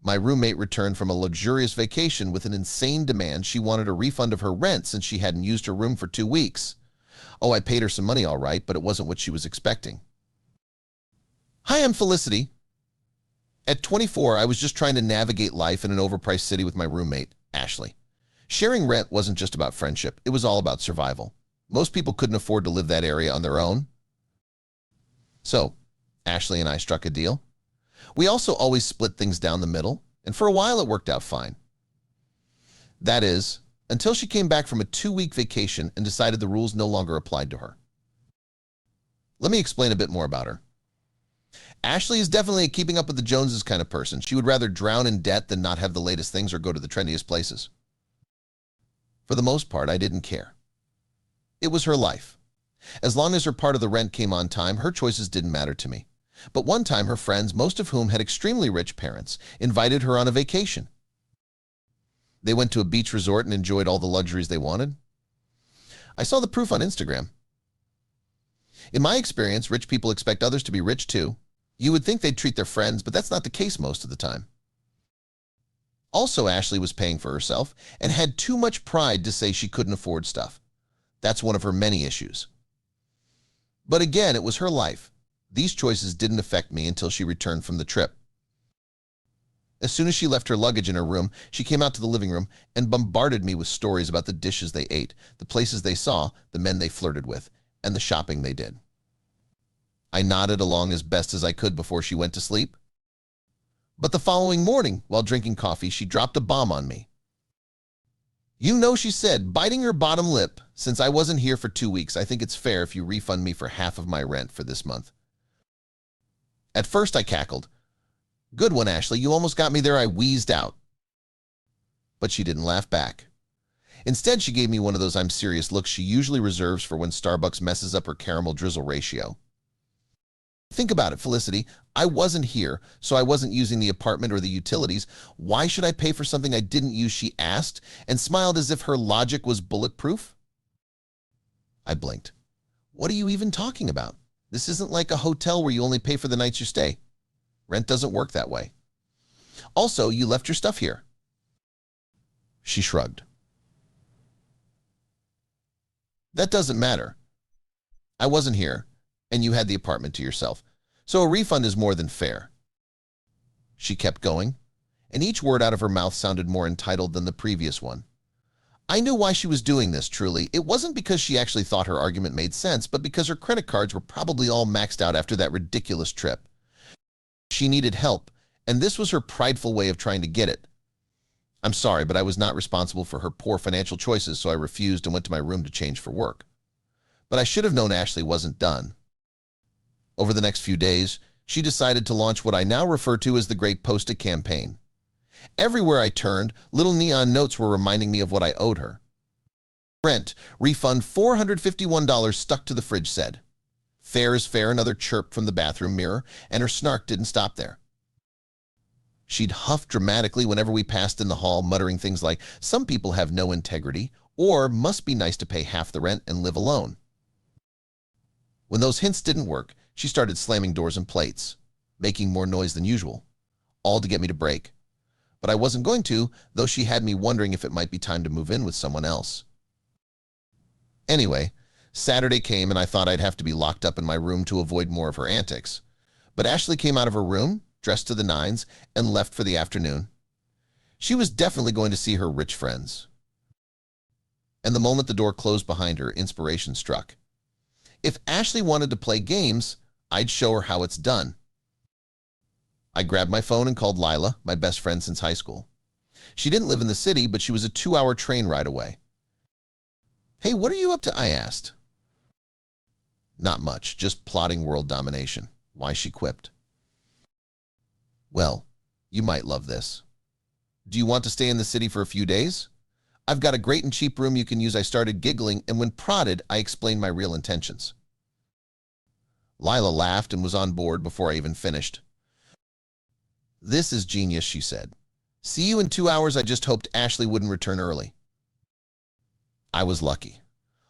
My roommate returned from a luxurious vacation with an insane demand. She wanted a refund of her rent since she hadn't used her room for 2 weeks. Oh, I paid her some money all right, but it wasn't what she was expecting. Hi, I'm Felicity. At 24, I was just trying to navigate life in an overpriced city with my roommate, Ashley. Sharing rent wasn't just about friendship. It was all about survival. Most people couldn't afford to live that area on their own. So, Ashley and I struck a deal. We also always split things down the middle, and for a while it worked out fine. That is, until she came back from a 2-week vacation and decided the rules no longer applied to her. Let me explain a bit more about her. Ashley is definitely a keeping up with the Joneses kind of person. She would rather drown in debt than not have the latest things or go to the trendiest places. For the most part, I didn't care. It was her life. As long as her part of the rent came on time, her choices didn't matter to me. But one time, her friends, most of whom had extremely rich parents, invited her on a vacation. They went to a beach resort and enjoyed all the luxuries they wanted. I saw the proof on Instagram. In my experience, rich people expect others to be rich too. You would think they'd treat their friends, but that's not the case most of the time. Also, Ashley was paying for herself and had too much pride to say she couldn't afford stuff. That's one of her many issues. But again, it was her life. These choices didn't affect me until she returned from the trip. As soon as she left her luggage in her room, she came out to the living room and bombarded me with stories about the dishes they ate, the places they saw, the men they flirted with, and the shopping they did. I nodded along as best as I could before she went to sleep. But the following morning, while drinking coffee, she dropped a bomb on me. You know, she said, biting her bottom lip, since I wasn't here for 2 weeks, I think it's fair if you refund me for half of my rent for this month. At first, I cackled. Good one, Ashley. You almost got me there. I wheezed out. But she didn't laugh back. Instead, she gave me one of those I'm serious looks she usually reserves for when Starbucks messes up her caramel drizzle ratio. Think about it, Felicity. I wasn't here, so I wasn't using the apartment or the utilities. Why should I pay for something I didn't use, she asked, and smiled as if her logic was bulletproof. I blinked. What are you even talking about? This isn't like a hotel where you only pay for the nights you stay. Rent doesn't work that way. Also, you left your stuff here. She shrugged. That doesn't matter. I wasn't here, and you had the apartment to yourself, so a refund is more than fair. She kept going, and each word out of her mouth sounded more entitled than the previous one. I knew why she was doing this, truly. It wasn't because she actually thought her argument made sense, but because her credit cards were probably all maxed out after that ridiculous trip. She needed help, and this was her prideful way of trying to get it. I'm sorry, but I was not responsible for her poor financial choices, so I refused and went to my room to change for work. But I should have known Ashley wasn't done. Over the next few days, she decided to launch what I now refer to as the Great Post-it Campaign. Everywhere I turned, little neon notes were reminding me of what I owed her. Rent, refund $451 stuck to the fridge said. Fair is fair, another chirp from the bathroom mirror, and her snark didn't stop there. She'd huff dramatically whenever we passed in the hall, muttering things like, some people have no integrity, or must be nice to pay half the rent and live alone. When those hints didn't work, she started slamming doors and plates, making more noise than usual, all to get me to break. But I wasn't going to, though she had me wondering if it might be time to move in with someone else. Anyway, Saturday came and I thought I'd have to be locked up in my room to avoid more of her antics. But Ashley came out of her room, dressed to the nines, and left for the afternoon. She was definitely going to see her rich friends. And the moment the door closed behind her, inspiration struck. If Ashley wanted to play games, I'd show her how it's done. I grabbed my phone and called Lila, my best friend since high school. She didn't live in the city, but she was a 2-hour train ride away. Hey, what are you up to? I asked. Not much, just plotting world domination. Why, she quipped. Well, you might love this. Do you want to stay in the city for a few days? I've got a great and cheap room you can use. I started giggling, and when prodded, I explained my real intentions. Lila laughed and was on board before I even finished. This is genius, she said. See you in 2 hours. I just hoped Ashley wouldn't return early. I was lucky.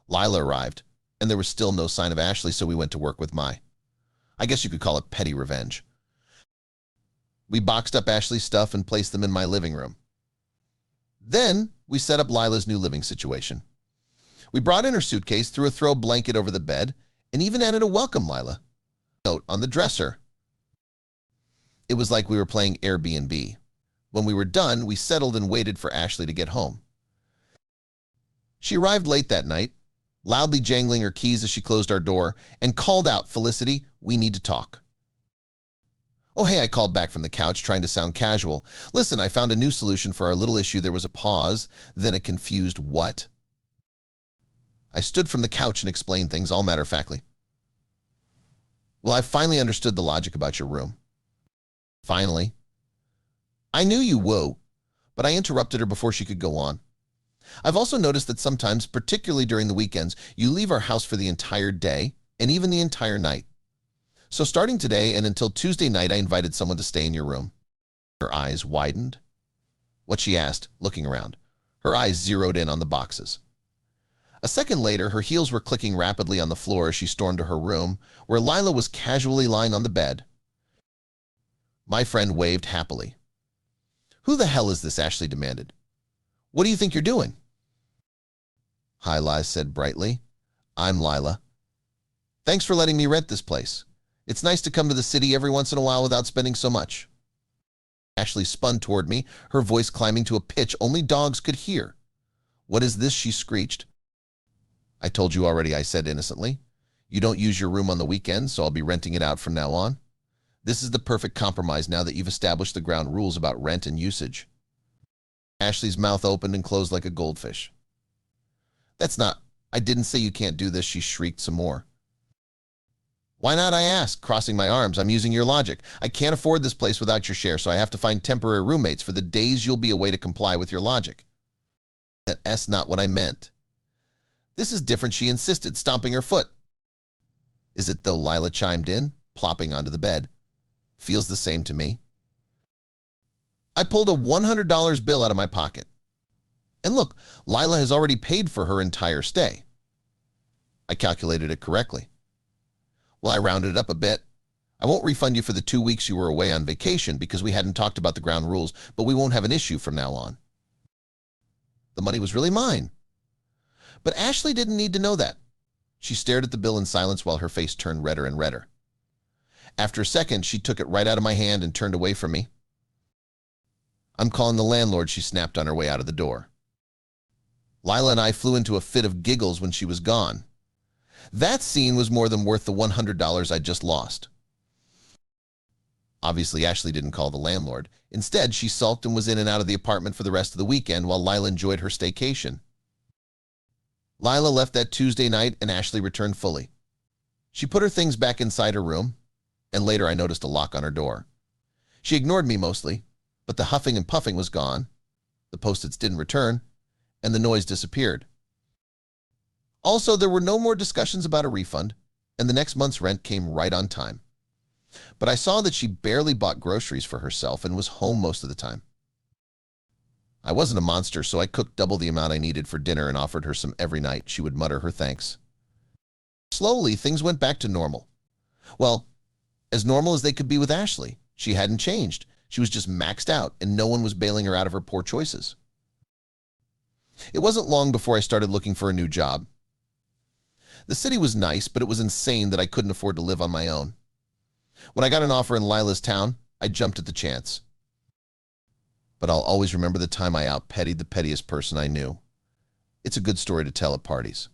Lila arrived, and there was still no sign of Ashley, so we went to work with I guess you could call it petty revenge. We boxed up Ashley's stuff and placed them in my living room. Then we set up Lila's new living situation. We brought in her suitcase, threw a throw blanket over the bed, and even added a welcome Lila note on the dresser. It was like we were playing Airbnb. When we were done, we settled and waited for Ashley to get home. She arrived late that night, loudly jangling her keys as she closed our door, and called out, "Felicity, we need to talk." "Oh, hey," I called back from the couch, trying to sound casual. "Listen, I found a new solution for our little issue." There was a pause, then a confused "what?" I stood from the couch and explained things all matter-of-factly. "Well, I finally understood the logic about your room." "Finally." "I knew you would," but I interrupted her before she could go on. "I've also noticed that sometimes, particularly during the weekends, you leave our house for the entire day and even the entire night. So starting today and until Tuesday night, I invited someone to stay in your room." Her eyes widened. "What?" she asked, looking around. Her eyes zeroed in on the boxes. A second later, her heels were clicking rapidly on the floor as she stormed to her room, where Lila was casually lying on the bed. My friend waved happily. "Who the hell is this?" Ashley demanded. "What do you think you're doing?" "Hi," Liza said brightly. "I'm Lila. Thanks for letting me rent this place. It's nice to come to the city every once in a while without spending so much." Ashley spun toward me, her voice climbing to a pitch only dogs could hear. "What is this?" she screeched. "I told you already," I said innocently. "You don't use your room on the weekends, so I'll be renting it out from now on. This is the perfect compromise now that you've established the ground rules about rent and usage." Ashley's mouth opened and closed like a goldfish. "That's not— I didn't say you can't do this," she shrieked some more. "Why not?" I asked, crossing my arms. "I'm using your logic. I can't afford this place without your share, so I have to find temporary roommates for the days you'll be away to comply with your logic." "That's not what I meant." "This is different," she insisted, stomping her foot. "Is it though?" Lila chimed in, plopping onto the bed. "Feels the same to me." I pulled a $100 bill out of my pocket. And look, Lila has already paid for her entire stay. I calculated it correctly. Well, I rounded it up a bit. "I won't refund you for the 2 weeks you were away on vacation because we hadn't talked about the ground rules, but we won't have an issue from now on." The money was really mine. But Ashley didn't need to know that. She stared at the bill in silence while her face turned redder and redder. After a second, she took it right out of my hand and turned away from me. "I'm calling the landlord," she snapped on her way out of the door. Lila and I flew into a fit of giggles when she was gone. That scene was more than worth the $100 I'd just lost. Obviously, Ashley didn't call the landlord. Instead, she sulked and was in and out of the apartment for the rest of the weekend while Lila enjoyed her staycation. Lila left that Tuesday night and Ashley returned fully. She put her things back inside her room, and later I noticed a lock on her door. She ignored me mostly, but the huffing and puffing was gone, the Post-its didn't return, and the noise disappeared. Also, there were no more discussions about a refund, and the next month's rent came right on time. But I saw that she barely bought groceries for herself and was home most of the time. I wasn't a monster, so I cooked double the amount I needed for dinner and offered her some every night. She would mutter her thanks. Slowly, things went back to normal. Well, as normal as they could be with Ashley. She hadn't changed. She was just maxed out, and no one was bailing her out of her poor choices. It wasn't long before I started looking for a new job. The city was nice, but it was insane that I couldn't afford to live on my own. When I got an offer in Lila's town, I jumped at the chance. But I'll always remember the time I out-pettied the pettiest person I knew. It's a good story to tell at parties.